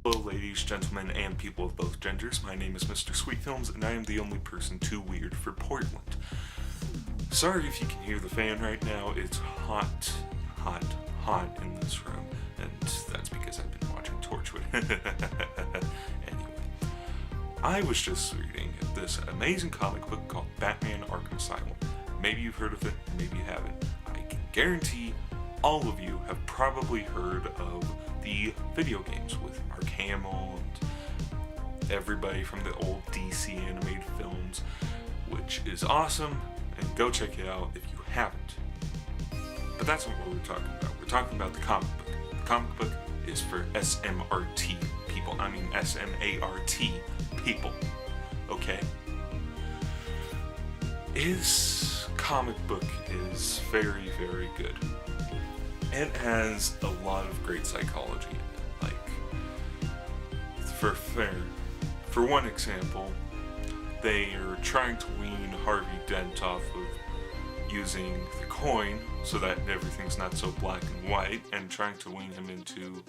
Hello ladies, gentlemen, and people of both genders. My name is Mr. Sweet Films, and I am the only person too weird for Portland. Sorry if you can hear the fan right now. It's hot in this room, and that's because I've been watching Torchwood. Anyway, I was just reading this amazing comic book called Batman Arkham Asylum. Maybe you've heard of it, maybe you haven't. I can guarantee all of you have probably heard of the video games with Arkham and everybody from the old DC animated films, which is awesome, and go check it out if you haven't. But that's not what we're talking about. We're talking about the comic book. The comic book is for SMRT people. I mean SMART people. Okay? His comic book is very, very good. It has a lot of great psychology in it. Like, for one example, they are trying to wean Harvey Dent off of using the coin so that everything's not so black and white, and trying to wean him into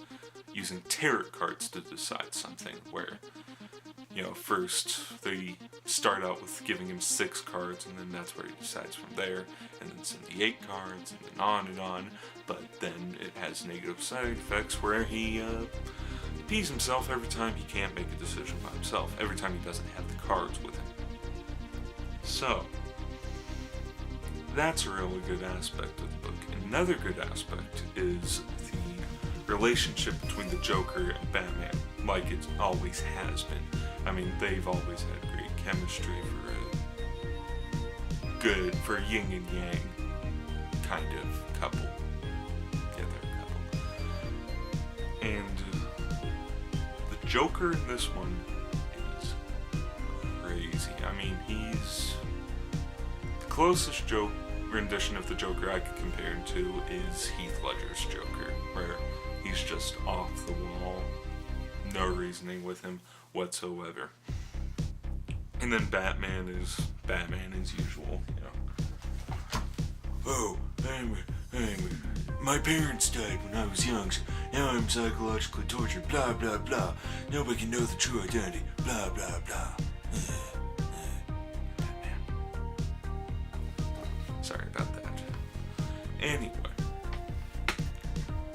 using tarot cards to decide something, where, you know, first they start out with giving him 6 cards, and then that's where he decides from there, and then send the 8 cards, and then on and on, but then it has negative side effects where he pees himself every time he can't make a decision by himself, every time he doesn't have the cards with him. So, that's a really good aspect of the book. Another good aspect is the relationship between the Joker and Batman, like it always has been. I mean, they've always had great chemistry for a yin and yang kind of couple. Yeah, they're a couple. And the Joker in this one is crazy. I mean, he's the closest rendition of the Joker I could compare him to is Heath Ledger's Joker, where he's just off the wall, no reasoning with him whatsoever. And then Batman is Batman as usual, you know. Oh, my parents died when I was young, so now I'm psychologically tortured, blah blah blah. Nobody can know the true identity, blah blah blah. Batman. Sorry about that. Anyway,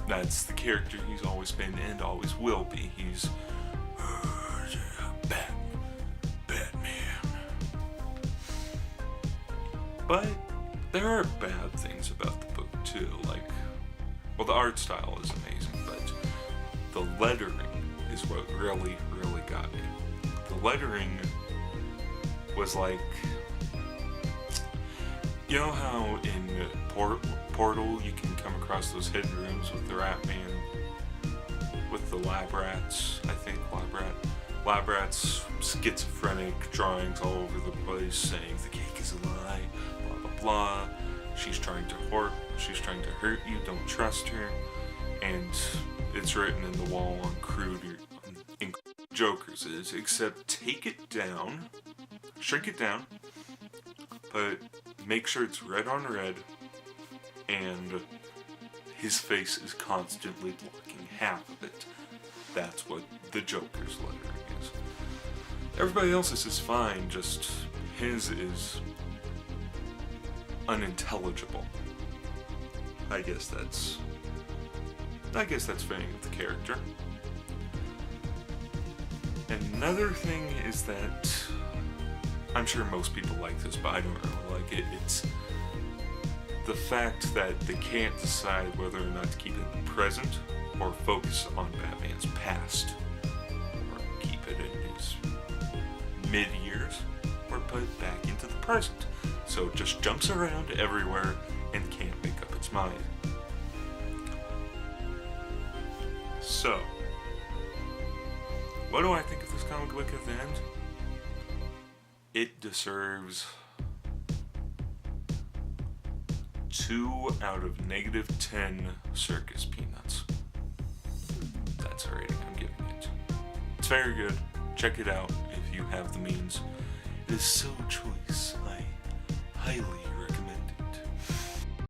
that's the character he's always been and always will be. He's Batman. But there are bad things about the book too, like, well, the art style is amazing, but the lettering is what really got me. The lettering was like, you know how in Portal you can come across those hidden rooms with the Ratman, with the lab rats, I think, lab rats, schizophrenic drawings all over the place saying the cake is a lie, blah blah blah, she's trying to hurt you, don't trust her, and it's written in the wall on crude in Joker's is, except take it down, shrink it down, but make sure it's red on red, and his face is constantly blocking half of it. That's what the Joker's lettering is. Everybody else's is fine, just his is unintelligible. I guess that's fitting of the character. Another thing is that I'm sure most people like this, but I don't really like it. It's the fact that they can't decide whether or not to keep it in the present or focus on Batman's past, or keep it in his mid-years, or put it back into the present. So it just jumps around everywhere and can't make up its mind. So, what do I think of this comic book at the end? It deserves 2 out of -10 circus peanuts. That's a rating I'm giving it. It's very good. Check it out if you have the means. It is so choice. I highly